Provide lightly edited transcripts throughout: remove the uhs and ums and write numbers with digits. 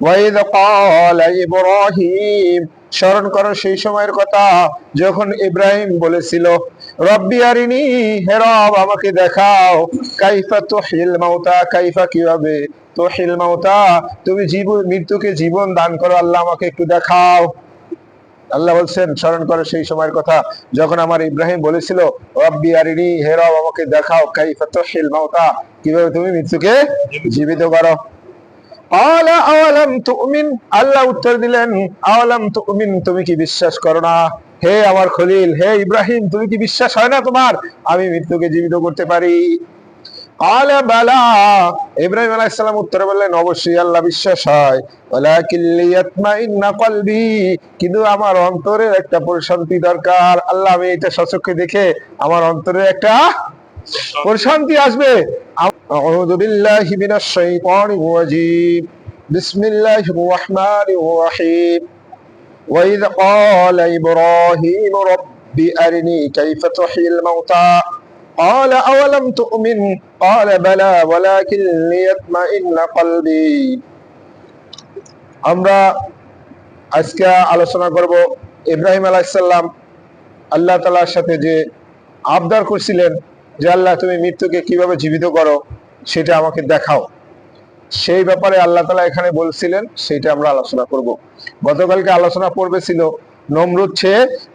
ওয়াইদ ক্বালা ইব্রাহিম, স্মরণ করো সেই সময়ের কথা যখন ইব্রাহিম বলেছিল, রব্বি আরিনি, হে রব আমাকে দেখাও, কাইফা তুহিল মাউতা, কাইফা কিভাবে, তুহিল মাউতা তুমি মৃত্যুকে জীবন দান করো, আল্লাহ আমাকে একটু দেখাও। আল্লাহ বলছেন স্মরণ করো সেই সময়ের কথা যখন আমার ইব্রাহিম বলেছিল, রব্বি আরিনি, হে রব আমাকে দেখাও, কাইফা তুহিল মাউতা কিভাবে তুমি মৃত্যুকে জীবিত করো। ক্বালা আওয়ালাম তুমিন, আল্লাহ উত্তর দিলেন, আওয়ালাম তুমিন, তুমি কি বিশ্বাস করো না? হে আমার খলিল, হে ইব্রাহিম, তুমি কি বিশ্বাস হয় না তোমার আমি মৃত্যুকে জীবিত করতে পারি? ক্বালা বালা, ইব্রাহিম আলাইহিস সালাম উত্তরে বললেন, অবশ্যই আল্লাহ বিশ্বাস হয়, ওয়ালাকিন লিয়াতমাইন্না কলবি, কিন্তু আমার অন্তরের একটা প্রশান্তি দরকার। আল্লাহ আমি এটা সচক্ষে দেখে আমার অন্তরে একটা প্রশান্তি আসবে। আউযু বিল্লাহি মিনাশ শাইতানির রাজীম, বিসমিল্লাহির রাহমানির রাহিম। ওয়াইদ ক্বালা ইব্রাহিম রব্বি আরিনি কাইফা তুহিল মাউতা ক্বালা আওয়ালাম তুমিন ক্বালা বালা ওয়ালাকিন লিয়াতমাইন্না কলবি। আমরা আজকে আলোচনা করব ইব্রাহিম আলাইহিস সালাম আল্লাহ তাআলার সাথে যে আবদার করছিলেন যে আল্লাহ তুমি মৃত্যুকে কিভাবে জীবিত করো সেটা আমাকে দেখাও, সেই ব্যাপারে আল্লাহ তাআলা এখানে বলছিলেন, সেটা আমরা আলোচনা করব। গতকালকে আলোচনা পর্বে ছিল নমরুদ, সে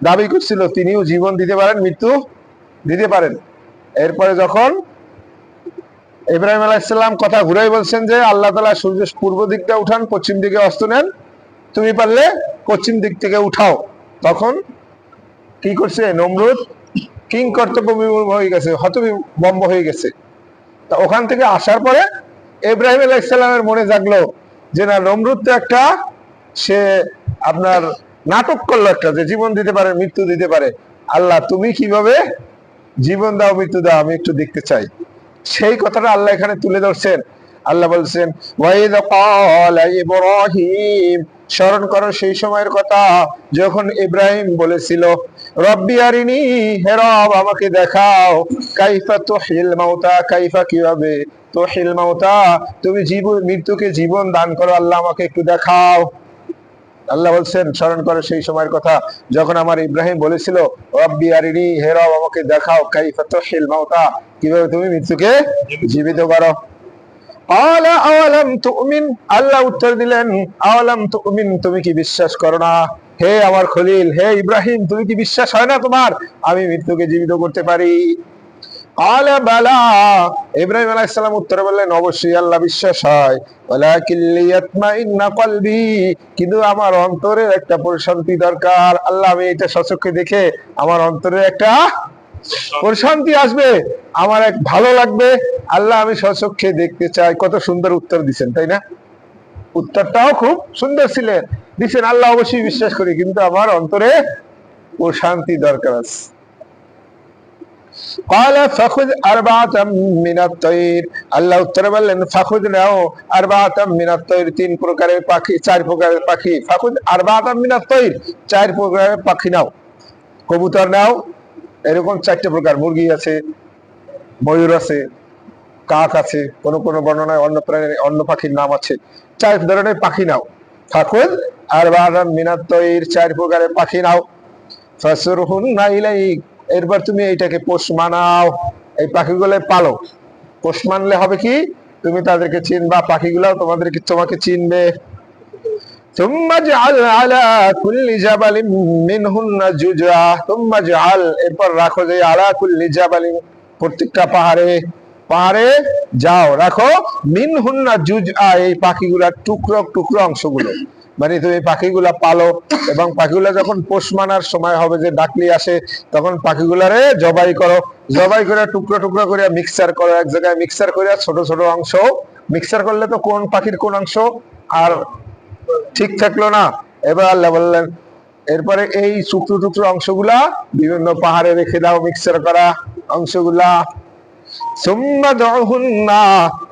দাবি করছিল তিনিও জীবন দিতে পারেন, মৃত্যু দিতে পারেন। এরপরে যখন ইব্রাহিম আলাইহিস সালাম কথা ঘুরাই বলছেন যে আল্লাহ তাআলা সূর্য পূর্ব দিকটা উঠান, পশ্চিম দিকে অস্ত নেন, তুমি পারলে পশ্চিম দিক থেকে উঠাও, তখন কি করছে নমরুদ? কিং কর্তব্য বিমূঢ় হয়ে গেছে, হতবিম্ব হয়ে গেছে। তা ওখান থেকে আসার পরে ইব্রাহিম আলাইহিস সালামের মনে জাগলো যে না, নমরুদ তো একটা, সে আপনার নাটক করলো একটা, যে জীবন দিতে পারে, মৃত্যু দিতে পারে, আল্লাহ তুমি কিভাবে জীবন দাও, মৃত্যু দাও, আমি একটু দেখতে চাই। সেই কথাটা আল্লাহ এখানে তুলে ধরছেন। আল্লাহ বলছেন, ওয়াইদ ক্বালা ইব্রাহিম, স্মরণ করো সেই সময়ের কথা যখন ইব্রাহিম বলেছিল, রব্বি আরিনি, হে রব আমাকে দেখাও, কাইফা তুহিল মাউতা, কাইফা কিভাবে, তুহিল মাউতা তুমি মৃত্যুকে জীবন দান করো, আল্লাহ আমাকে একটু দেখাও। আল্লাহ বলছেন স্মরণ করো সেই সময়ের কথা যখন আমার ইব্রাহিম বলেছিল, রব্বি আরিনি, হে রব আমাকে দেখাও, কাইফা তুহিল মাউতা কিভাবে তুমি মৃত্যুকে জীবিত করো। ক্বালা আওয়ালাম তুমিন, আল্লাহ উত্তর দিলেন, আওয়ালাম তুমিন, তুমি কি বিশ্বাস করো না? হে আমার খলিল, হে ইব্রাহিম, তুমি কি বিশ্বাস হয় না তোমার আমি মৃত্যুকে জীবিত করতে পারি? ক্বালা বালা, ইব্রাহিম আলাইহিস সালাম উত্তরে বললেন, অবশ্যই আল্লাহ বিশ্বাস হয়, ওয়ালাকিন লিয়াতমাইন্না কলবি, কিন্তু আমার অন্তরের একটা প্রশান্তি দরকার। আল্লাহ আমি এটা সচক্ষে দেখে আমার অন্তরে একটা প্রশান্তি আসবে, আমার এক ভালো লাগবে, আল্লাহ আমি সচক্ষে দেখতে চাই। কত সুন্দর উত্তর দিচ্ছেন, তাই না? উত্তরটাও খুব সুন্দর দিচ্ছেন, আল্লাহ অবশ্যই বিশ্বাস করি, কিন্তু আমার অন্তরে প্রশান্তি দরকার আছে। ক্বালা ফাখুয আরবাআতাম মিনাত তায়র, আল্লাহ উত্তরে বললেন, ফাখুয নাও আরবাআতাম মিনাত তায়র, তিন প্রকারের পাখি, চার প্রকারের পাখি, ফাখুয আরবাআতাম মিনাত তায়র, চার প্রকারের পাখি নাও, কবুতর নাও, এরকম চারটে প্রকার, মুরগি আছে, ময়ূর আছে, কাক আছে, কোন কোন বর্ণনায় অন্য প্রাণীর, অন্য পাখির নাম আছে, চার ধরনের পাখি নাও। ফাখুয আরবাআতাম মিনাত তায়র, চার প্রকারের পাখি নাও, ফাসুরহুন্না ইলাইক, এরপর তুমি এইটাকে পোষ মানাও, এই পাখিগুলো পালো। পোষ মানলে হবে কি, তুমি তাদেরকে চিনবা, পাখিগুলো তোমাকে চিনবে। সুম্মা জাআল আলা কুল্লি জাবালিন মিনহুন্না জুজআ, সুম্মা জাআল, এরপর রাখো যে, আলা কুল্লি জাবালিন, প্রত্যেকটা পাহাড়ে যাও, রাখো, মিনহুন্না জুজআ, এই পাখিগুলার টুকরো টুকরো অংশগুলো, মানে তুমি পাখিগুলা পালো, এবং পাখিগুলা যখন পোষ মানার সময় হবে, যে ডাকলি আসে, তখন পাখিগুলারে জবাই করো, জবাই করে টুকরো টুকরো করে মিক্সার করো, এক জায়গায় মিক্সার করে, ছোট ছোট অংশ মিক্সার করলে তো কোন পাখির কোন অংশ আর ঠিক থাকলো না। এবার আল্লাহ বললেন, এরপরে এই টুকরো টুকরো অংশগুলা বিভিন্ন পাহাড়ে রেখে দাও, মিক্সার করা অংশগুলা। সুম্মা দুহুন্না,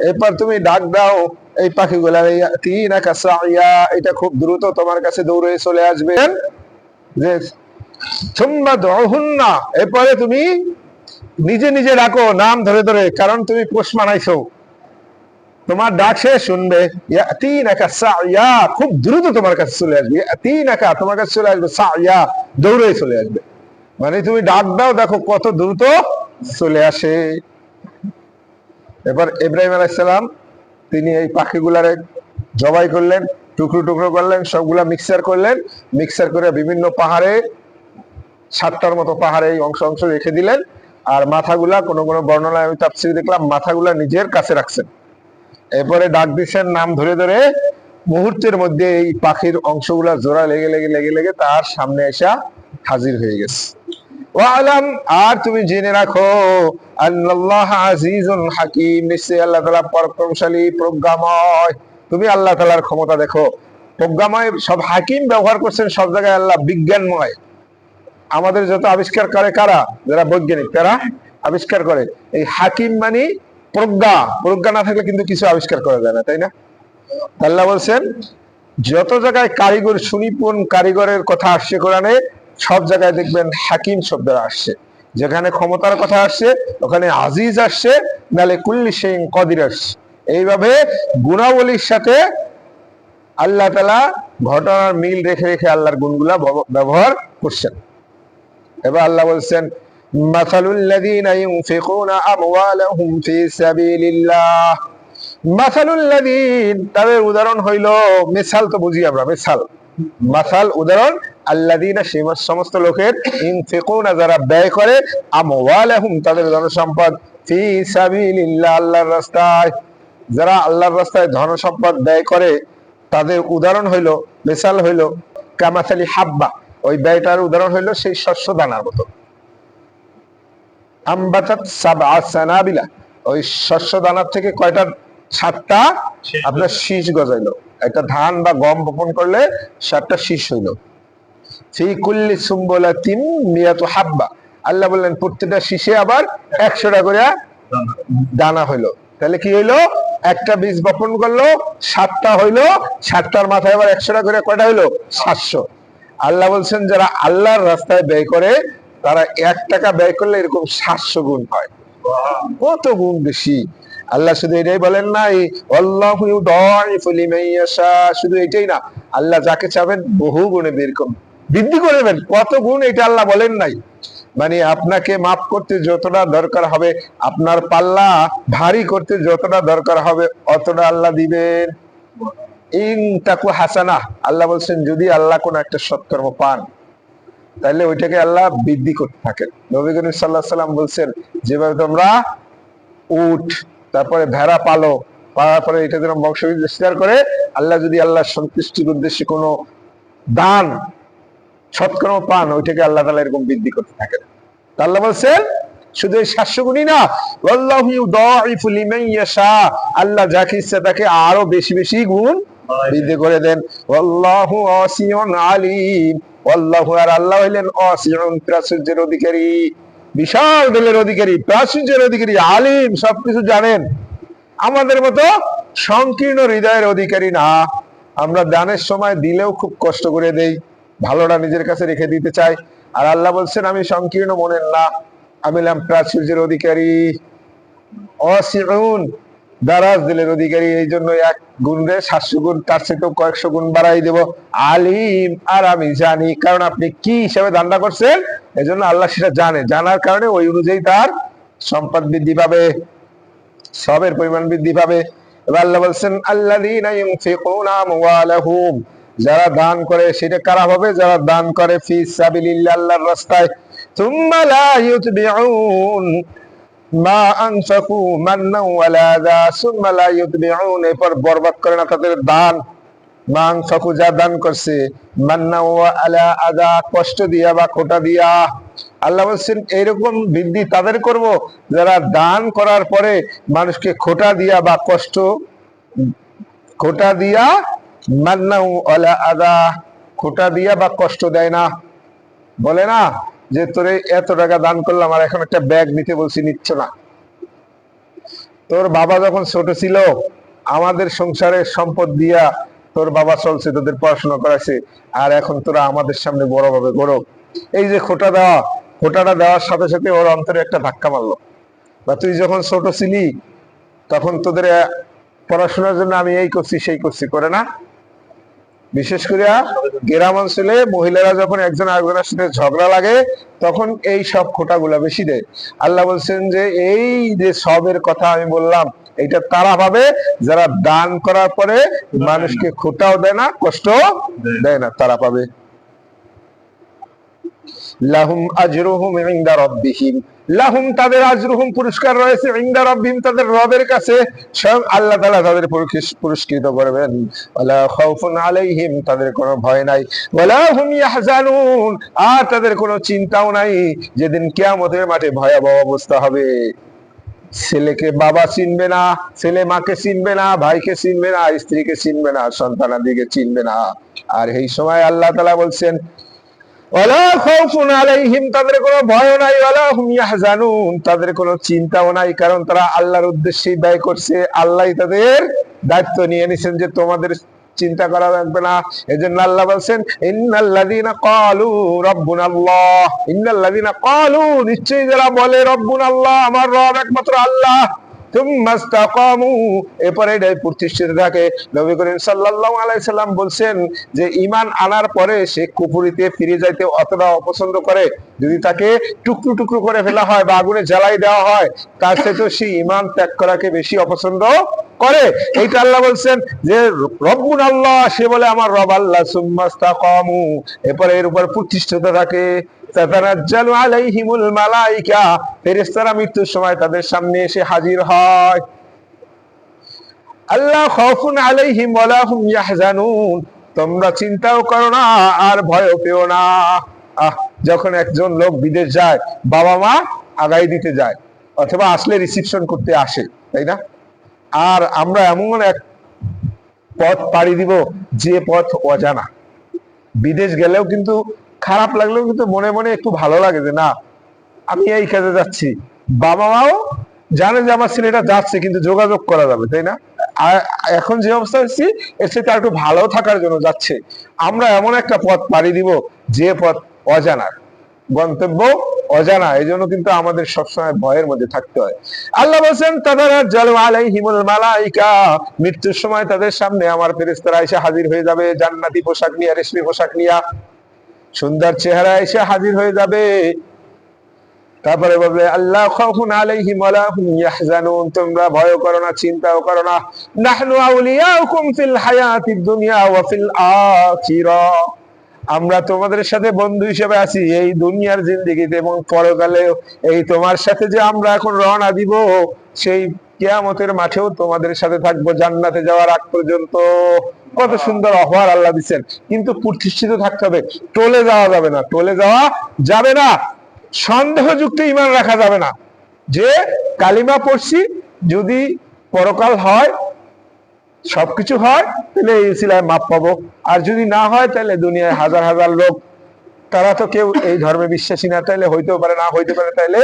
এরপর তুমি ডাক দাও এই পাখিগুলা, ইয়াতিনাকা সাইয়া, এটা খুব দ্রুত তোমার কাছে দৌড়ে চলে আসবে। যে সুম্মা দুহুন্না, এরপরে তুমি নিজে নিজে ডাকো, নাম ধরে ধরে, কারণ তুমি পোষ মানাইছো। তোমার ডাক সে শুনবে, ইয়াতিনাকা সাইয়া, খুব দ্রুত তোমার কাছে চলে আসবে, ইয়াতিনাকা তোমার কাছে চলে আসবে, সাইয়া দৌড়ে চলে আসবে। মানে তুমি ডাক দাও, দেখো কত দ্রুত চলে আসে। এবার ইব্রাহিম আলাইহিস সালাম তিনি এই পাখিগুলারে জবাই করলেন, টুকরো টুকরো করলেন, সবগুলা মিক্সার করলেন, মিক্সার করে বিভিন্ন পাহাড়ে, 7টার মতো পাহাড়ে এই অংশ অংশ রেখে দিলেন। আর মাথাগুলা কোনো কোনো বর্ণনায় আমি তাফসীরে দেখলাম মাথাগুলা নিজের কাছে রাখছেন। এরপরে ডাক দিচ্ছেন নাম ধরে ধরে, মুহূর্তের মধ্যে এই পাখির অংশগুলা জোড়া লেগে লেগে লেগে লেগে তার সামনে এসে হাজির হয়ে গেছে। ওয়ালাম, আর তুমি জেনে রাখো, আল্লাহ আজিজুন হাকিম, নিশ্চয়ই আল্লাহ তাআলা পরাক্রমশালী, প্রজ্ঞাময়। তুমি আল্লাহ তাআলার ক্ষমতা দেখো, প্রজ্ঞাময়। সব হাকিম ব্যবহার করছেন সব জায়গায়, আল্লাহ বিজ্ঞানময়। আমাদের যত আবিষ্কার করে কারা, যারা বৈজ্ঞানিক, তারা আবিষ্কার করে। এই হাকিম মানে প্রজ্ঞা, প্রজ্ঞা না থাকলে কিন্তু কিছু আবিষ্কার করা যায় না, তাই না? আল্লাহ বলছেন যত জায়গায় কারিগর, সুনিপুণ কারিগরের কথা আসছে কোরআনে, সব জায়গায় দেখবেন হাকিম শব্দ আসছে। যেখানে ক্ষমতার কথা আসছে ওখানে আজিজ আসছে, নালে কুল্লি শাইইন কদির আসছে। এইভাবে গুণাবলীর সাথে আল্লাহ তাআলা ঘটনার মিল রেখে রেখে আল্লাহর গুণগুলা ব্যবহার করছেন। এবার আল্লাহ বলছেন, মাসালুল লাযীনা ইউনফিকুনা আমওয়ালাহুম ফি সাবিলিল্লাহ, মাসালুল লাযীন, তাদের উদাহরণ হইল, মিসাল তো বুঝি আমরা, মিসাল মাসাল উদাহরণ, আল্লাযীনা সেই সমস্ত লোকের, ইউনফিকুনা যারা ব্যয় করে, আমওয়ালাহুম তাদের ধনসম্পদ, ফি সাবিলিল্লাহ আল্লাহর রাস্তায়, যারা আল্লাহর রাস্তায় ধনসম্পদ ব্যয় করে, তাদের উদাহরণ হইল, মিসাল হইল কামাসালি হাব্বা, ওই ব্যয়টার উদাহরণ হইল সেই শস্য দানার মতো। আম্বাতাত সাবআ সানাবিলা, ওই শস্য দানার থেকে কয়টা, 7টা আপনার শীষ গজাইলো। একটা ধান বা গম বপন করলে 7টা শীষ হইল। ফি কুল্লি সুম্বুলাতিন মিয়াতু হাব্বা, আল্লাহ বললেন প্রত্যেকটা শীষে আবার 100টা করে দানা হইলো। তাহলে কি হইলো, একটা বীজ বপন করলো, 7টা হইলো, 7টার মাথায় আবার 100টা করে কয়টা হইলো, 700। আল্লাহ বলছেন যারা আল্লাহর রাস্তায় ব্যয় করে, তারা 1 টাকা ব্যয় করলে এরকম 700 গুণ হয়। কত গুণ বেশি। আল্লাহ শুধু এটাই বলেন নাই, আল্লাহু ইউদাইফু লিমান ইয়াশা, শুধু এটাই না, আল্লাহ যাকে চাবেন বহু গুণে বৃদ্ধি করবেন। কত গুণ এটা আল্লাহ বলেন নাই। মানে আপনাকে মাফ করতে যতটা দরকার হবে, আপনার পাল্লা ভারী করতে যতটা দরকার হবে, অতটা আল্লাহ দিবেন। ইন তাকু হাসানা, আল্লাহ বলছেন যদি আল্লাহ কোন একটা সৎকর্ম পান, তাহলে ওইটাকে আল্লাহ বৃদ্ধি করতে থাকেন। নবী করিম সাল্লাল্লাহু আলাইহি সাল্লাম বলছেন, যেভাবে তোমরা উট, তারপরে ভেড়া পালো, পাওয়ার পরে এটা যেন বংশ বিস্তার করে, আল্লাহ যদি আল্লাহ সন্তুষ্টির উদ্দেশ্যে কোনো দান সৎকর্ম পান, ওইটাকে আল্লাহ তাআলা এরকম বৃদ্ধি করতে থাকেন। আল্লাহ বলছেন শুধু এই 700 গুণই না, আল্লাহু ইউদাইফু লিমান ইয়াশা, আল্লাহ যাকে ইচ্ছা তাকে আরো বেশি বেশি গুণ বৃদ্ধি করে দেন। আল্লাহু ওয়াসিউন আলিম, আল্লাহু, আর আল্লাহ হইলেন ওয়াসিউন, প্রাচুর্যের অধিকারী, বিশাল দিলের অধিকারী, প্রাচুর্যের অধিকারী, আলিম, সবকিছু জানেন। আমাদের মতো সংকীর্ণ হৃদয়ের অধিকারী না। আমরা দানের সময় দিলেও খুব কষ্ট করে দেই, ভালোটা নিজের কাছে রেখে দিতে চাই। আর আল্লাহ বলছেন আমি সংকীর্ণ মনের না, আমি হলাম প্রাচুর্যের অধিকারী, ওয়াসিউন, দারাজ দিলের অধিকারী। এই জন্য 1 গুণ রে 700 গুণ, তার চেয়েও কয়েকশো গুণ বাড়াই দেব। আলিম, আর আমি জানি, কারণ আপনি কি হিসাবে দানটা করছেন, এই জন্য আল্লাহ সেটা জানে। জানার কারণে ওই অনুযায়ী তার সম্পদ বৃদ্ধি পাবে, সবের পরিমাণ বৃদ্ধি পাবে। এবার আল্লাহ বলছেন আল্লাযীনা ইউনফিকুনা আমওয়ালাহুম, যারা দান করে, সেটা কারা হবে, যারা দান করে ফি সাবিলিল্লাহ আল্লাহর রাস্তায়, সুম্মা লা ইউতবিউন মা আনফাকু মান্নান ওয়ালা আযা, সুম্মা লা ইউতবিউন, এরপর বরবাদ করে না তাদের দান, মা আনফাকু যা দান করছে, মান্নান ওয়ালা আযা, কষ্ট দিয়া বা খোটা দিয়া। আল্লাহ বলছেন এইরকম বৃদ্ধি তাদের করব যারা দান করার পরে মানুষকে খোটা দিয়া বা কষ্ট, খোটা দিয়া, মান্নাউ ওয়ালা আযা, খোটা দিয়া বা কষ্ট দেয় না। বলে না যে তোরে এত টাকা দান করলাম আর এখন একটা ব্যাগ নিতে বলছি, নিচ্ছ না। তোর বাবা যখন ছোট ছিল আমাদের সংসারের সম্পদ দিয়া তোর বাবা চলছে, তোদের পড়াশোনা করাইছে, আর এখন তোরা আমাদের সামনে বড়ভাবে গড়ো। এই যে খোটা দেওয়া, খোটাটা দেওয়ার সাথে সাথে ওর অন্তরে একটা ধাক্কা মারলো। বা তুই যখন ছোট ছিলি তখন তোদের পড়াশোনার জন্য আমি এই করছি সেই করছি করে না। বিশেষ করে গ্রাম অঞ্চলে মহিলারা যখন একজন আরেকজনের সাথে ঝগড়া লাগে তখন এই সব খোঁটাগুলা বেশি দেয়। আল্লাহ বলছেন যে এই যে সবের কথা আমি বললাম এটা তারা পাবে যারা দান করার পরে মানুষকে খোঁটাও দেয় না, কষ্ট দেয় না, তারা পাবে। লাহুম আজরুহুম ইনদা রাব্বিহিম, লাহুম তাদের আজরুহুম পুরস্কার রয়েছে, ইনদা রাব্বিহিম তাদের রবের কাছে, স্বয়ং আল্লাহ তাআলা তাদের পুরস্কৃত করবেন। ওয়ালা খাউফুন আলাইহিম তাদের কোনো ভয় নাই, ওয়ালা হুম ইয়াহজানুন আর তাদের কোনো চিন্তাও নাই যেদিন কিয়ামতের মাঠে ভয়াবহ অবস্থা হবে। ছেলেকে বাবা চিনবে না, ছেলে মাকে চিনবে না, ভাইকে চিনবে না, স্ত্রীকে চিনবে না, সন্তানাদিকে চিনবে না। আর এই সময় আল্লাহ তাআলা বলছেন ওয়ালা খাউফুন আলাইহিম তাদের কোনো ভয় নাই, ওয়ালা হুম ইয়াহজানুন তাদের কোনো চিন্তাও নাই, কারণ তারা আল্লাহর উদ্দেশ্যেই ব্যয় করছে। আল্লাহই তাদের দায়িত্ব নিয়ে নিছেন যে তোমাদের চিন্তা করা লাগবে না। এজন্য আল্লাহ বলছেন ইন্নাল্লাযীনা ক্বালু রাব্বুনাল্লাহ, ইন্নাল্লাযীনা ক্বালু নিশ্চয়ই যারা বলে রাব্বুনাল্লাহ আমার রব একমাত্র আল্লাহ, তুম্মা ইসতাকামু এরপরে এটাই প্রতিষ্ঠিত থাকে। নবী করিম সাল্লাল্লাহু আলাইহি সাল্লাম বলছেন যে ঈমান আনার পরে সে কুফরিতে ফিরে যাইতে অতটা অপছন্দ করে, যদি তাকে টুকরো টুকরো করে ফেলা হয় বা আগুনে জ্বালাই দেওয়া হয় তার চেয়ে সে ঈমান ত্যাগ করাকে বেশি অপছন্দ করে। এইটা আল্লাহ বলছেন যে রব্বুন আল্লাহ, সে বলে আমার রব আল্লাহ, সুম্মা ইসতাকামু এরপরে এর উপর প্রতিষ্ঠিত থাকে। তাতানাজ্জালু আলাইহিমুল মালাইকা ফেরেশতারা মৃত্যুর সময় তাদের সামনে এসে হাজির হয়। আল্লাহ খাউফুন আলাইহিম ওয়ালা হুম ইয়াহজানুন তোমরা চিন্তাও করো না আর ভয়ও পেও না। যখন একজন লোক বিদেশ যায় বাবা মা আগাই দিতে যায় অথবা আসলে রিসিপশন করতে আসে, তাই না? আর আমরা এমন এক পথ পাড়ি দিব যে পথ অজানা। বিদেশ গেলেও কিন্তু খারাপ লাগলেও কিন্তু মনে মনে একটু ভালো লাগে যে না আমি এই কাজে যাচ্ছি, বাবা মাও জানে যে আমার ছেলেটা যাচ্ছে, কিন্তু যোগাযোগ করা যাবে, তাই না? আর এখন যে অবস্থা হচ্ছে এর সাথে একটু ভালো থাকার জন্য যাচ্ছে। আমরা এমন একটা পথ পাড়ি দিব যে পথ অজানা, গন্তব্য অজানা, এই জন্য কিন্তু আমাদের সবসময় ভয়ের মধ্যে থাকতে হয়। আল্লাহ বলছেন তাতানাজ্জালু আলাইহিমুল মালাইকা মৃত্যুর সময় তাদের সামনে আমার ফেরেশতারা এসে হাজির হয়ে যাবে জান্নাতি পোশাক নিয়ে, রেশমি পোশাক নিয়ে, সুন্দর চেহারা এসে হাজির হয়ে যাবে। তারপরে বলবে আল্লাহ খাউফুন আলাইহিম ওয়ালা হুম ইয়াহজানুন তোমরা ভয় করো না, চিন্তাও করো না। নাহনু আউলিয়াউকুম ফিল হায়াতিদ দুনিয়া ওয়া ফিল আখিরাহ আমরা তোমাদের সাথে বন্ধু হিসেবে আছি এই দুনিয়ার জিন্দেগিতে এবং পরকালেও। এই তোমার সাথে যে আমরা এখন রওনা দিব সেই কিয়ামতের মাঠেও তোমাদের সাথে থাকবো জান্নাতে যাওয়ার আগ পর্যন্ত। কত সুন্দর অফার আল্লাহ দিচ্ছেন, কিন্তু প্রতিষ্ঠিত থাকতে হবে, টলে যাওয়া যাবে না, টলে যাওয়া যাবে না, সন্দেহযুক্ত ঈমান রাখা যাবে না যে কালিমা পড়ছি যদি পরকাল হয় সবকিছু হয় তাহলে এই সিলায় মাপ পাবো, আর যদি না হয় তাহলে দুনিয়ায় হাজার হাজার লোক তারা তো কেউ এই ধর্মে বিশ্বাসী না, তাইলে হইতেও পারে না হইতে পারে, তাইলে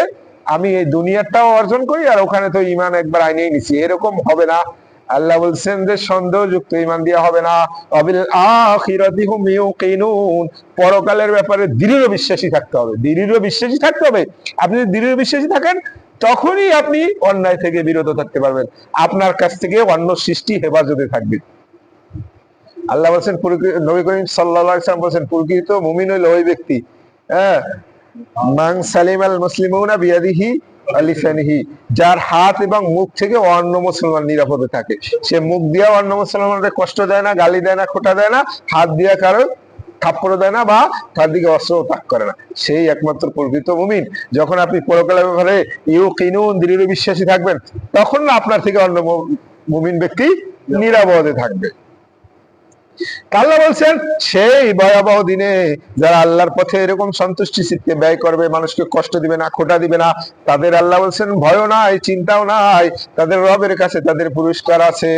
আমি এই দুনিয়াটাও অর্জন করি আর ওখানে তো ঈমান একবার আইনেই নিছি, এরকম হবে না। আল্লাহ বলছেন যে সন্দেহযুক্ত ঈমান দিয়া হবে না। অবিল আখিরাতি হুম ইউকিনুন পরকালের ব্যাপারে দৃঢ় বিশ্বাসী থাকতে হবে, দৃঢ় বিশ্বাসী থাকতে হবে। আপনি যদি দৃঢ় বিশ্বাসী থাকেন তখনই আপনি অন্যায় থেকে বিরত থাকতে পারবেন, আপনার কাছ থেকে অন্য সৃষ্টি হেফাজতে থাকবে। আল্লাহ বলছেন নবী করিম সাল্লাল্লাহু আলাইহি ওয়াসাল্লাম বলছেন প্রকৃত মুমিন হইল ওই ব্যক্তি মান সালিমাল মুসলিমুনা বিয়াদিহি ওয়া লিসানিহি যার হাত এবং মুখ থেকে অন্য মুসলমান নিরাপদে থাকে। সে মুখ দিয়া অন্য মুসলমানদের কষ্ট দেয় না, গালি দেয় না, খোঁটা দেয় না, হাত দিয়া কারো থাপ্পড় দেয় না বা তার দিকে অস্ত্র তাক করে না, সেই একমাত্র প্রকৃত মুমিন। যখন আপনি পরকালের ব্যাপারে ইউকিনুন দৃঢ় বিশ্বাসী থাকবেন তখন না আপনার থেকে অন্য মুমিন ব্যক্তি নিরাপদে থাকবে। আল্লাহ বলছেন সেই ভয়াবহ দিনে যারা আল্লাহর পথে এরকম সন্তুষ্টি চিত্তে ব্যয় করবে, মানুষকে কষ্ট দিবে না, খোঁটা দিবে না, তাদের আল্লাহ বলছেন ভয়ও নাই, চিন্তাও নাই, তাদের রবের কাছে তাদের পুরস্কার আছে।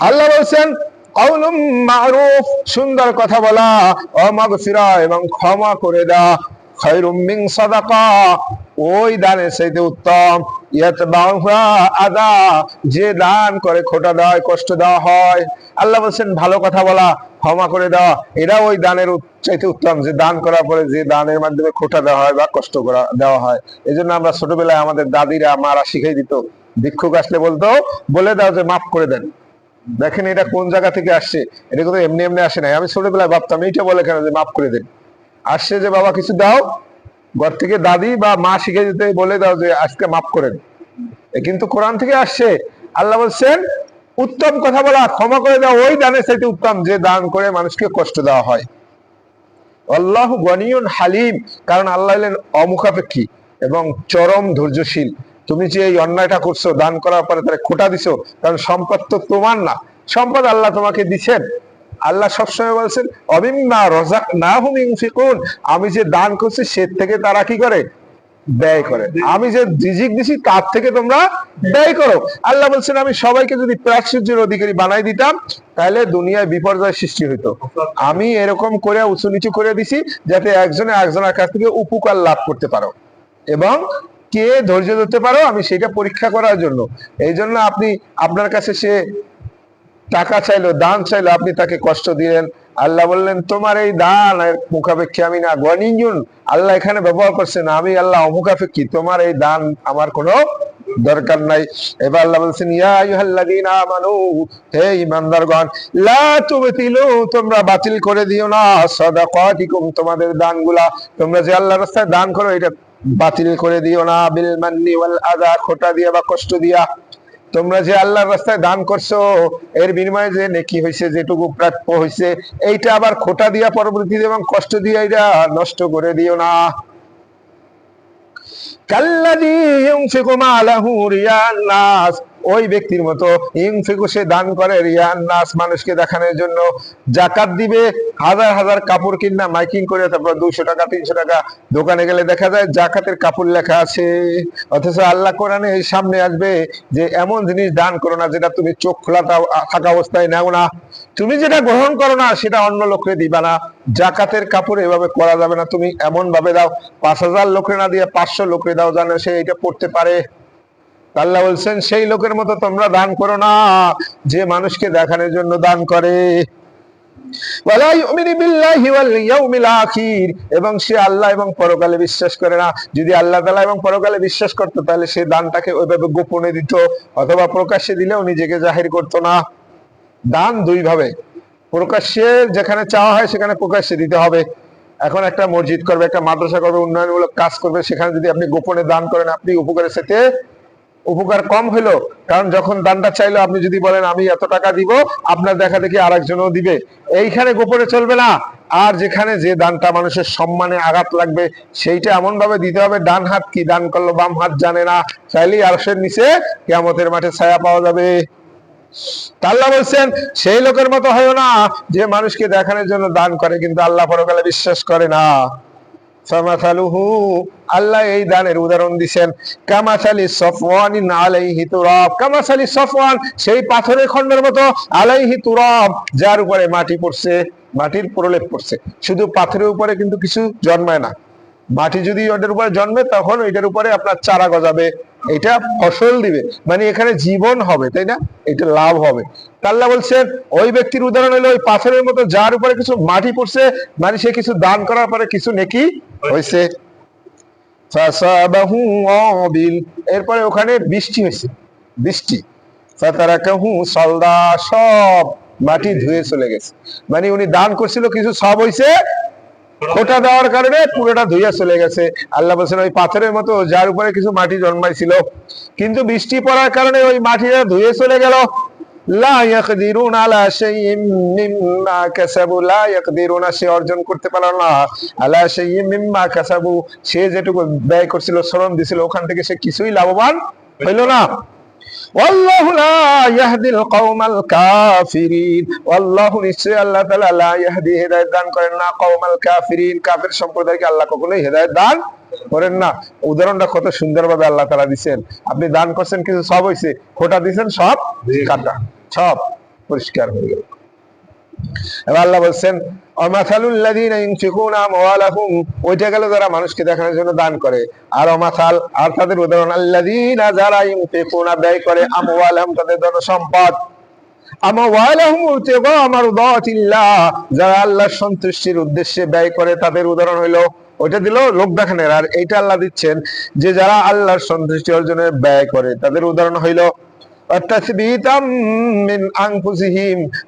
আল্লাহ বলছেন কাউলুম মারুফ সুন্দর কথা বলা, ওয়া মাগফিরা এবং ক্ষমা করে দেওয়া, খায়রুম মিন সাদাকা ওই দানের চাইতে উত্তম, ইয়াতবাউহা আদা যে দান করে খোঁটা দেওয়া হয়, কষ্ট দেওয়া হয়। আল্লাহ বলছেন ভালো কথা বলা, ক্ষমা করে দেওয়া, এরা ওই দানের চাইতে উত্তম যে দান করার পরে যে দানের মাধ্যমে খোঁটা দেওয়া হয় বা কষ্ট করা দেওয়া হয়। এই জন্য আমরা ছোটবেলায় আমাদের দাদিরা মারা শিখাই দিত ভিক্ষুক আসলে বলতো, বলে দাও যে মাফ করে দেন। দেখেন এটা কোন জায়গা থেকে আসছে, এটা কিন্তু এমনি এমনি আসে নাই। আমি ছোটবেলায় ভাবতাম এইটা বলে কেন যে মাফ করে দেন, আসছে যে বাবা কিছু দাও, ঘর থেকে দাদি বা মা শিখে দিতে, বলে দাও যে আজকে মাফ করেন। কিন্তু কোরআন থেকে আসছে, আল্লাহ বলছেন উত্তম কথা বলা, ক্ষমা করে দেওয়া ওই দানের চাইতে উত্তম যে দান করে মানুষকে কষ্ট দেওয়া হয়। আল্লাহু গনিয়ুন হালিম, কারণ আল্লাহ হলেন অমুখাপেক্ষী এবং চরম ধৈর্যশীল। তুমি যে এই অন্যায়টা করছো, দান করার পরে তারা খোটা দিছো, কারণ সম্পদ তো তোমার না, সম্পদ আল্লাহ তোমাকে দিচ্ছেন। আল্লাহ সবসময় বলছেন অবিম্মা রাযাকনাহুম ইউনফিকুন, আমি যে দান করছি সে থেকে তারা কি করে, ব্যয় করে। আমি যে রিজিক দিছি তার থেকে তোমরা ব্যয় করো। আল্লাহ বলছেন আমি সবাইকে যদি প্রাচুর্যের অধিকারী বানাই দিতাম তাহলে দুনিয়ায় বিপর্যয় সৃষ্টি হইতো। আমি এরকম করে উঁচু নিচু করে দিছি যাতে একজনে একজনের কাছ থেকে উপকার লাভ করতে পারো এবং কে ধৈর্য ধরতে পারো, আমি সেটা পরীক্ষা করার জন্য। এই জন্য আপনি আপনার কাছে সে টাকা চাইলো, দান চাইলো, আপনি তাকে কষ্ট দিলেন। আল্লাহ বললেন তোমার এই দান মুখাপেক্ষী আমি না, গনিয়ুন, আল্লাহ এখানে ব্যবহার করছে না, আমি আল্লাহ অমুখাপেক্ষী, তোমার এই দান আমার কোনো দরকার নাই। এবার আল্লাহ বলছেন ইয়া আইয়ুহাল্লাযীনা আমানু, হে ঈমানদারগণ, লা তুবতিলু, তোমরা বাতিল করে দিও না, সাদাকাতিকুম, তোমাদের দানগুলা, তোমরা যে আল্লাহর রাস্তায় দান করো এটা বাতিল করে দিও না, বিল মান্নি ওয়াল আযা, খোটা দিয়া বা কষ্ট দিয়া। তোমরা যে আল্লাহর রাস্তায় দান করছো এর বিনিময়ে যে নেকি হয়েছে, যেটুকু প্রাপ্য হয়েছে, এইটা আবার খোটা দিয়া পরবর্তীতে এবং কষ্ট দিয়া এটা নষ্ট করে দিও না। কাল্লাযী ইউনফিকু মালাহু রিয়ান নাস, ওই ব্যক্তির মতো ইউনফিকু, সে দান করে রিয়ান নাস, মানুষকে দেখানোর জন্য। যাকাত দিবে, হাজার হাজার কাপড় কিনা মাইকিং করে, তারপর 200 টাকা 300 টাকা, দোকানে গেলে দেখা যায় জাকাতের কাপড় লেখা আছে। অথচ আল্লাহ কোরআনে এই সামনে আসবে যে এমন জিনিস দান করো না যেটা তুমি চোখ খোলা থাকা অবস্থায় নেও না, তুমি যেটা গ্রহণ করো না সেটা অন্য লোককে দিবা না। জাকাতের কাপড় এভাবে করা যাবে না, তুমি এমন ভাবে দাও 5000 লোকে না দিয়ে 500 লোকে দাও, জানো সে এটা পড়তে পারে। আল্লাহ বলছেন সেই লোকের মতো তোমরা দান করো না যে মানুষকে দেখানোর জন্য দান করে। ওয়ালা ইউমিনু বিল্লাহি ওয়াল ইয়াউমিল আখির, এবং সে আল্লাহ এবং পরকালে বিশ্বাস করে না। যদি আল্লাহ তাআলা এবং পরকালে বিশ্বাস করতো তাহলে সে দানটাকে ওইভাবে গোপনে দিত, অথবা প্রকাশ্যে দিলেও নিজেকে জাহির করতো না। দান দুই ভাবে, প্রকাশ্যে যেখানে চাওয়া হয় সেখানে প্রকাশ্যে দিতে হবে। এখন একটা মসজিদ করবে, একটা মাদ্রাসা করবে, উন্নয়নমূলক কাজ করবে, সেখানে যদি আপনি গোপনে দান করেন আপনি উপকারের সাথে উপকার কম হইলো, কারণ যখন দানটা চাইলো আপনি যদি বলেন আমি এত টাকা দিব, আপনার দেখা দেখি আরেকজনও দিবে, এইখানে গোপনে চলবে না। আর যেখানে যে দানটা মানুষের সম্মানে আঘাত লাগবে সেইটা এমন ভাবে দিতে হবে, ডান হাত কি দান করলো বাম হাত জানে না, চাইলেই আরশের নিচে কিয়ামতের মাঠে ছায়া পাওয়া যাবে। আল্লাহ বলছেন সেই লোকের মতো হয় না যে মানুষকে দেখানোর জন্য দান করে কিন্তু আল্লাহ পরকালে বিশ্বাস করে না। ফামাসালুহু, আল্লাহ এই দানের উদাহরণ দিবেন কামাসালি সফওয়ানিন আলাইহি তুরাব, কামাসালি সফওয়ান, সেই পাথরের খণ্ডের মতো, আলাইহি তুরাব, যার উপরে মাটি পড়ছে, মাটির প্রলেপ পড়ছে। শুধু পাথরের উপরে কিন্তু কিছু জন্মায় না, মাটি যদি ওটার উপরে জন্মে তখন ওইটার উপরে আপনার চারা গজাবে, এটা ফসল দিবে, মানে এখানে জীবন হবে, তাই না, এটা লাভ হবে। আল্লাহ বলছেন ওই ব্যক্তির উদাহরণ হলো ওই পাথরের মতো যার উপরে কিছু মাটি পড়ছে, মানে সে কিছু দান করার পরে কিছু নেকি হয়েছে। ফাসাবাহু ওয়াবিল, এরপরে ওখানে বৃষ্টি হয়েছে, বৃষ্টি, ফাতারাকাহু সালদা, সব মাটি ধুয়ে চলে গেছে, মানে উনি দান করছিল কিছু সব হয়েছে, খোটা দেওয়ার কারণে পুরোটা ধুইয়া চলে গেছে। আল্লাহ বলছেন ওই পাথরের মতো যার উপরে কিছু মাটি জন্মাইছিল, কিন্তু বৃষ্টি পড়ার কারণে ওই মাটিটা ধুয়ে চলে গেল। লা ইয়াকদিরুনা আলা শাইইন মিম্মা কাসাবু, লা ইয়াকদিরুনা, সে অর্জন করতে পারল না, আলা শাইইন মিম্মা কাসাবু, সে যেটুকু ব্যয় করছিল, শ্রম দিছিল, ওখান থেকে সে কিছুই লাভবান হইল না। ওয়াল্লাহু লা ইয়াহদিল কওমাল কাফিরিন, আল্লাহু, নিশ্চয় আল্লাহ তাআলা, লা ইয়াহদি, হেদায়েত দান করেন না, কওমাল কাফিরিন, কাফের সম্প্রদায়কে আল্লাহ কখনোই হেদায়েত দান করেন না। উদাহরণটা কত সুন্দরভাবে আল্লাহ তাআলা দিবেন, আপনি দান করছেন কিছু সব হইছে, খোটা দিবেন সব কাটা, সব পরিষ্কার হয়ে গেল। এবার আল্লাহ বলছেন অমাসালুল লাযীনা ইউনফিকুনা আমওয়ালাহুম, ওইটা গেল যারা মানুষকে দেখানোর জন্য দান করে, আর অমাসাল, আর তাদের উদাহরণ আল্লাযীনা, যারা ইউনফিকুনা, ব্যয় করে, আমওয়ালাহুম, তাদের ধন সম্পদ, আমওয়ালাহুম ইবতিগা মারদাতিল্লাহ, যারা আল্লাহর সন্তুষ্টির উদ্দেশ্যে ব্যয় করে, তাদের উদাহরণ হইল ওইটা দিল লোক দেখানোর, আর এইটা আল্লাহ দিচ্ছেন যে যারা আল্লাহর সন্তুষ্টি অর্জনে ব্যয় করে তাদের উদাহরণ হইল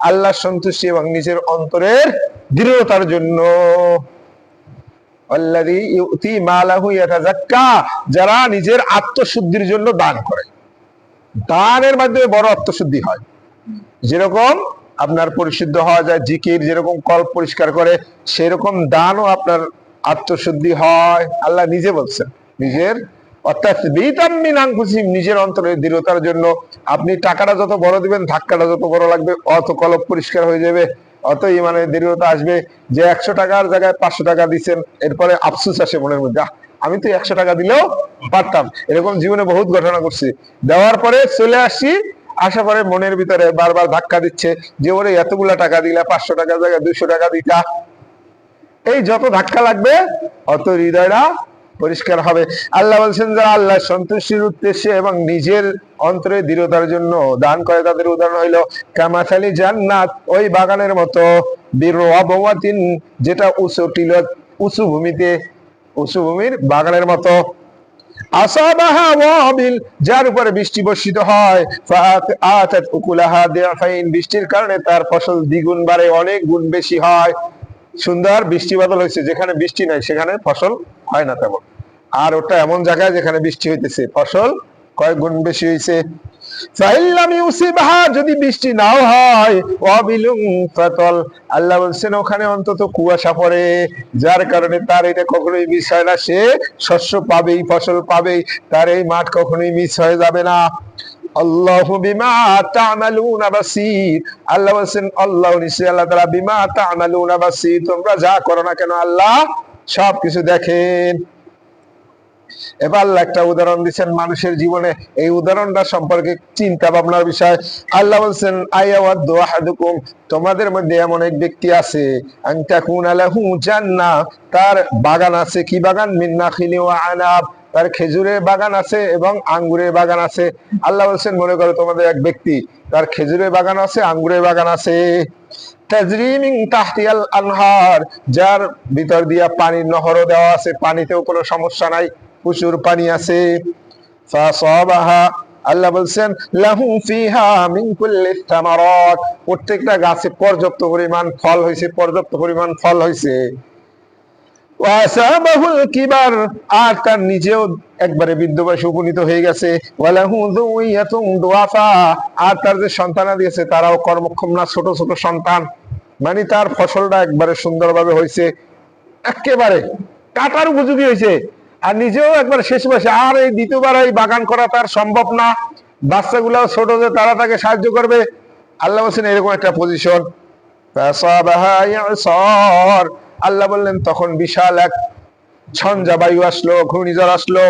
আল্লাহর সন্তুষ্টি এবং নিজের অন্তরের দৃঢ়তার জন্য। যারা নিজের আত্মশুদ্ধির জন্য দান করে, দানের মাধ্যমে বড় আত্মশুদ্ধি হয়। যেরকম আপনার পরিশুদ্ধ হওয়া যায় জিকির, যেরকম কল্প পরিষ্কার করে, সেরকম দানও আপনার আত্মশুদ্ধি হয়। আল্লাহ নিজে বলছেন নিজের, অর্থাৎ নিজের অন্তরের দৃঢ়তার জন্য। আপনি টাকাটা যত বড় দিবেন, ধাক্কাটা যত বড় লাগবে, অত কলব পরিষ্কার হয়ে যাবে, অত ইমানের দৃঢ়তা আসবে। যে 100 টাকার জায়গায় 500 টাকা দিচ্ছেন, এরপরে আফসুস আসে মনের মধ্যে, আমি তো 100 টাকা দিলেও পারতাম। এরকম জীবনে বহুত ঘটনা করছি, দেওয়ার পরে চলে আসছি, আসার পরে মনের ভিতরে বারবার ধাক্কা দিচ্ছে যে ওরে এতগুলা টাকা দিলা, 500 টাকার জায়গায় 200 টাকা দিতা। এই যত ধাক্কা লাগবে অত হৃদয়টা পরিষ্কার হবে। আল্লাহ বলছেন যারা আল্লাহ সন্তুষ্টির উদ্দেশ্যে এবং নিজের অন্তরে দৃঢ়তার জন্য দান করে, তাদের উদাহরণ হইল কামাথালি জান্নাত, ওই বাগানের মতো, বিরওয়াবাতিন, যেটা উঁচু ভূমিতে, উঁচু ভূমির বাগানের মতো, আসাবাহা ওয়াবিল, যার উপরে বৃষ্টি বর্ষিত হয়, ফাআতাত উকুলাহা দিআফাইন, বৃষ্টির কারণে তার ফসল দ্বিগুণ বাড়ে, অনেক গুণ বেশি হয়। সুন্দর বৃষ্টি বাদল হয়েছে, যেখানে বৃষ্টি নাই সেখানে ফসল হয় না তেমন, আর ওটা এমন জায়গায় যেখানে বৃষ্টি হইতেছে ফসল কয়েক গুণ বেশি হয়েছে। যদি বৃষ্টি নাও হয়, আল্লাহ বলছেন ওখানে অন্তত কুয়াশা পড়ে, যার কারণে তার এটা কখনোই মিস হয় না, সে শস্য পাবেই, ফসল পাবেই, তার এই মাঠ কখনোই মিস হয়ে যাবে না। আল্লাহু বিমা তা'মালুনা বাসীর, আল্লাহ বলেন আল্লাহ নিশ্চয়ই আল্লাহ তাআলা বিমা তা'মালুনা বাসীর, তোমরা যা করো না কেন আল্লাহ সবকিছু দেখেন। এবার আল্লাহ একটা উদাহরণ দিচ্ছেন মানুষের জীবনে, এই উদাহরণটা সম্পর্কে চিন্তা ভাবনার বিষয়। আল্লাহ বলছেন আয়াওয়াদু আহাদুকুম, তোমাদের মধ্যে এমন এক ব্যক্তি আছে, আন তাকুনা লাহু জান্নাহ, তার বাগান আছে, কি বাগান, মিন নাখিলি ওয়া আনাব, তার খেজুরের বাগান আছে এবং আঙ্গুরের বাগান আছে। আল্লাহ বলছেন মনে করো তোমাদের এক ব্যক্তি, তার খেজুরের বাগান আছে, আঙ্গুরের বাগান আছে, তাজরি মিন তাহতিহাল আনহার, যার ভিতর দিয়া পানির নহরও দেওয়া আছে, পানিতেও কোনো সমস্যা নাই, প্রচুর পানি আছে। ফাসাবাহা, আল্লাহ বলছেন লাহু ফিহা মিন কুল্লি থামারাত, প্রত্যেকটা গাছে পর্যাপ্ত পরিমাণ ফল হয়েছে, পর্যাপ্ত পরিমাণ ফল হয়েছে। ওয়াসাবাহুল কিবার, আর তার নিজেও একবারে বৃদ্ধ বয়সে উপনীত হয়ে গেছে। ওয়ালাহু যুওয়াতুন দুআফা, আর তার যে সন্তানাদি আছে তারাও কর্মক্ষম না, ছোট ছোট সন্তান, মানে তার ফসলটা একবারে সুন্দরভাবে হয়েছে, একেবারে কাটার উপযোগী হয়েছে, আর নিজেও একবার শেষ বয়সে, আর এই দ্বিতীয়বার এই বাগান করা তার সম্ভব না, বাচ্চাগুলাও ছোট যে তারা তাকে সাহায্য করবে। আল্লাহ বলছেন এরকম একটা পজিশন। আল্লাহ বললেন তখন বিশাল এক ঝঞ্ঝা বায়ু আসলো, ঘূর্ণিঝড় আসলো,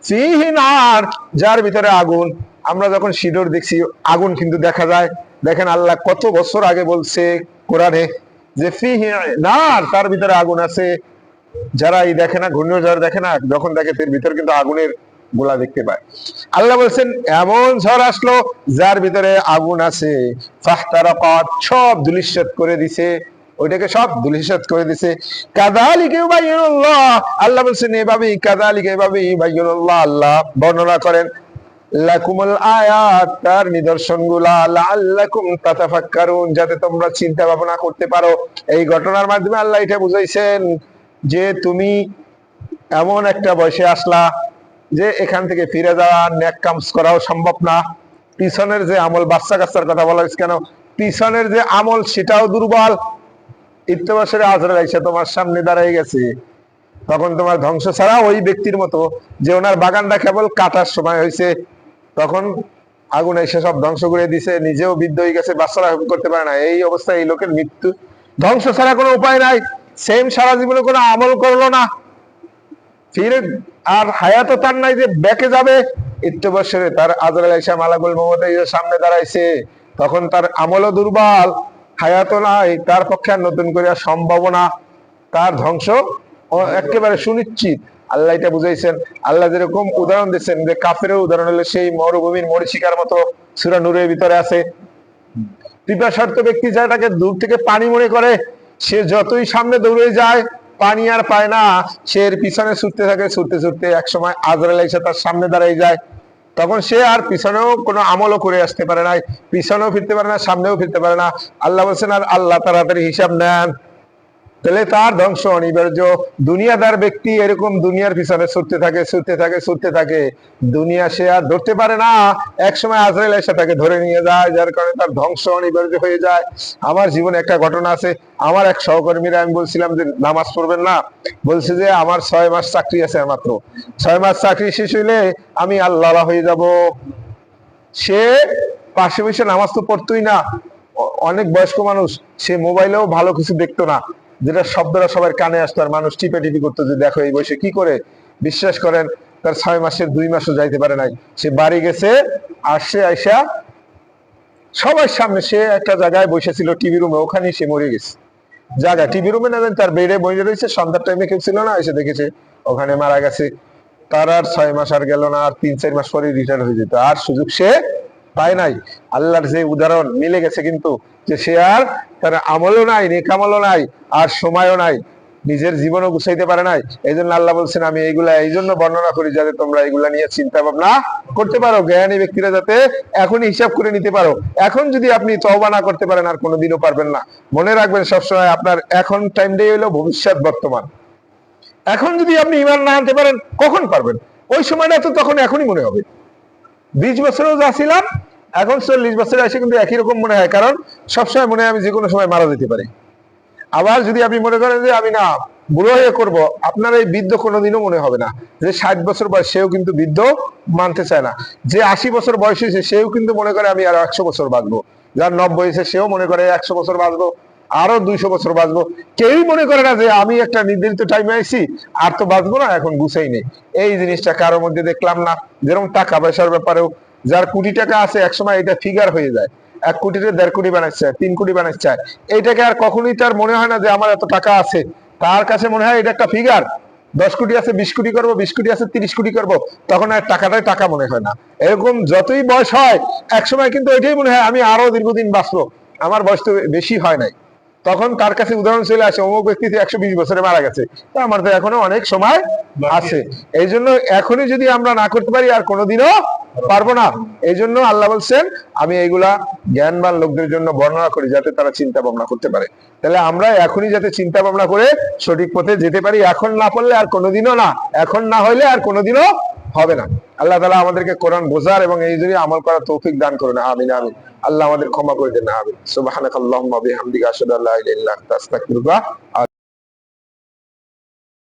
ফিহি নার, যার ভিতরে আগুন। আমরা যখন সিডর দেখছি আগুন কিন্তু দেখা যায়, দেখেন আল্লাহ কত বছর আগে বলছে কোরআনে যে ফিহি নার, তার ভিতরে আগুন আছে। যারা এই দেখে না, ঘূর্ণিঝড় দেখে না, যখন দেখে তার ভিতরে কিন্তু আগুনের গোলা দেখতে পায়। আল্লাহ বলছেন এমন ঝড় আসলো যার ভিতরে আগুন আছে, ফাহতারাকাত, সব ধূলিসাৎ করে দিছে, ওইটাকে সব ধূলিসাৎ করে দিছে। কাযালিকা ইউবাইয়িনুল্লাহ, আল্লাহ বলছেন এভাবেই, কাযালিকা এভাবেই ইউবাইয়িনুল্লাহ, আল্লাহ বর্ণনা করেন লাকুমুল আয়াত, তার নিদর্শনগুলা, লাআল্লাকুম তাতাফাক্কারুন, যাতে তোমরা চিন্তা ভাবনা করতে পারো। এই ঘটনার মাধ্যমে আল্লাহ এটা বুঝাইছেন যে তুমি এমন একটা বয়সে আসলা যে এখান থেকে ফিরে যাওয়া, নেক কাজ করাও সম্ভব না। পিছনের যে আমল, বাচ্চা কাচ্চার কথা বলা হয়েছে কেন, পিছনের যে আমল সেটাও দুর্বল। ইত্যবসরে আজরাইল আইসা তোমার সামনে দাঁড়াই গেছে, তখন তোমার ধ্বংস ছাড়া ওই ব্যক্তির মতো যে ওনার বাগানটা কেবল কাটার সময় হয়েছে, তখন আগুন এসে সব ধ্বংস করে দিছে, নিজেও বিদ্ধ হয়ে গেছে, বাচ্চারা করতে পারে না। এই অবস্থায় এই লোকের মৃত্যু, ধ্বংস ছাড়া কোনো উপায় নাই। সেম সারা জীবনে কোনো আমল করলো না, ফিরে আর হায়াত তার নাই যে বেঁকে যাবে। ইত্যবসরে তার আজরাইল আইসা মালাকুল মউত সামনে দাঁড়াইছে, তখন তার আমলও দুর্বল, হায়াত নাই, তার পক্ষে আর নতুন করে সম্ভাবনা, তার ধ্বংস একেবারে সুনিশ্চিত। আল্লাহ এটা বুঝাইছেন। আল্লাহ যেরকম উদাহরণ দিচ্ছেন যে কাফেরের উদাহরণ হলো সেই মরুভূমির মরীচিকার মতো, সূরা নূরের ভিতরে আছে। পিপাসার্ত ব্যক্তি যাটাকে দূর থেকে পানি মনে করে, সে যতই সামনে দৌড়ে যায় পানি আর পায় না, সে এর পিছনে ছুটতে থাকে, ছুটতে ছুটতে এক সময় আজরাইল এসে তার সামনে দাঁড়িয়ে যায়। তখন সে আর পিছনেও কোনো আমলও করে আসতে পারে না, পিছনেও ফিরতে পারে না, সামনেও ফিরতে পারে না। আল্লাহ বলছেন আর আল্লাহ তাড়াতাড়ি হিসাব নেন, তাহলে তার ধ্বংস অনিবার্য। দুনিয়াদার ব্যক্তি এরকম দুনিয়ার পিছনে ছুটতে থাকে, ছুটতে থাকে, ছুটতে থাকে, দুনিয়া সে আর ধরতে পারে না, এক সময় আজরাইল এসে তাকে ধরে নিয়ে যায়, যার কারণে তার ধ্বংস অনিবার্য হয়ে যায়। আমার জীবনে একটা ঘটনা আছে। আমার এক সহকর্মীরা, আমি বলছিলাম যে নামাজ পড়বেন না, বলছে যে আমার 6 মাস চাকরি আছে, মাত্র 6 মাস চাকরি শেষ হইলে আমি আল্লাহ হয়ে যাব। সে পাশে বসে নামাজ তো পড়তোই না, অনেক বয়স্ক মানুষ, সে মোবাইলেও ভালো কিছু দেখতো না, যেটা শব্দটা সবার কানে আসতো আর মানুষ টিপে টিপি করতো যে দেখো এই বয়সে কি করে। বিশ্বাস করেন, তার 6 মাসের 2 মাসও যাইতে পারে নাই, সে বাড়ি গেছে, আসছে আইসা সবার সামনে সে একটা জায়গায় বসেছিল টিভি রুমে, ওখানে সে মরে গেছে। জায়গা টিভি রুমে না, তার বেডে বসে রয়েছে, সন্ধ্যার টাইমে কেউ ছিল না, এসে দেখেছে ওখানে মারা গেছে। তার আর 6 মাস আর গেল না, আর 3-4 মাস পরে রিটায়ার হয়ে যেত, আর সুযোগ সে পায় নাই। আল্লাহর যে উদাহরণ মিলে গেছে কিন্তু, যে সে আর তার আমলও নাই, নেকামলও নাই, আর সময়ও নাই, নিজের জীবনও গুছাইতে পারে নাই। এই জন্য আল্লাহ বলছেন আমি এইগুলা এই জন্য বর্ণনা করি, যাতে তোমরা এগুলা নিয়ে চিন্তা ভাবনা করতে পারো, জ্ঞানী ব্যক্তিরা যাতে এখনই হিসাব করে নিতে পারো। এখন যদি আপনি তওবা না করতে পারেন, আর কোনোদিনও পারবেন না। মনে রাখবেন সবসময়, আপনার এখন টাইমটাই হলো ভবিষ্যৎ বর্তমান। এখন যদি আপনি ইমান না আনতে পারেন, কখন পারবেন? ওই সময়টা তো তখন এখনই মনে হবে। 20 বছরেও যা ছিলাম, এখন 40 বছরে এসে কিন্তু একই রকম মনে হয়, কারণ সবসময় মনে হয় আমি যে কোনো সময় মারা যেতে পারি। আবার যদি আপনি মনে করেন যে আমি না বুড়ো হয়ে করবো, আপনার এই বৃদ্ধ কোনোদিনও মনে হবে না। যে 60 বছর বয়স, সেও কিন্তু বৃদ্ধ মানতে চায় না। যে 80 বছর বয়স হয়েছে, সেও কিন্তু মনে করে আমি আর 100 বছর বাঁচবো। যার 90 হয়েছে, সেও মনে করে 100 বছর বাঁচবো, আরো 200 বছর বাঁচবো। কেউই মনে করে না যে আমি একটা নির্ধারিত টাইমে আইছি, আর তো বাঁচবো না, এখন গুছাই নেই। এই জিনিসটা কারোর মধ্যে দেখলাম না। যেরকম টাকা পয়সার ব্যাপারেও, যার কোটি টাকা আছে, একসময় এটা ফিগার হয়ে যায়, 1 কোটিতে 1.5 কোটি বানাচ্ছে, 3 কোটি বানাচ্ছে, এইটাকে আর কখনোই তার মনে হয় না যে আমার এত টাকা আছে। তার কাছে মনে হয় এটা একটা ফিগার। 10 কোটি আছে, 20 কোটি করবো, 20 কোটি আছে, 30 কোটি করবো, তখন আর টাকাটাই টাকা মনে হয় না। এরকম যতই বয়স হয়, একসময় কিন্তু এটাই মনে হয় আমি আরো দীর্ঘদিন বাঁচবো, আমার বয়স তো বেশি হয় নাই। তখন তার কাছে উদাহরণ চলে আসে, অমুক ব্যক্তি 120 বছরে মারা গেছে, তো আমার তো এখনো অনেক সময় আছে। এই জন্য এখনই যদি আমরা না করতে পারি, আর কোনোদিনও পারবো না। এই জন্য আল্লাহ বলছেন আমি এইগুলা জ্ঞানবান লোকদের জন্য বর্ণনা করি, যাতে তারা চিন্তা ভাবনা করতে পারে। তাহলে আমরা এখনই যাতে চিন্তা ভাবনা করে সঠিক পথে যেতে পারি, এখন না পড়লে আর কোনোদিনও না, এখন না হইলে আর কোনোদিনও হবে না। আল্লাহ তাআলা আমাদেরকে কোরআন বোঝার এবং এই জন্য আমল করার তৌফিক দান করুন, আমিন আমিন। আল্লাহ আমাদের ক্ষমা করে দেন, আমিন। সুবহানাকাল্লাহুম্মা বিহামদিকা আশহাদু আল্লা ইলাহা ইল্লা আনতা আস্তাগফিরুকা।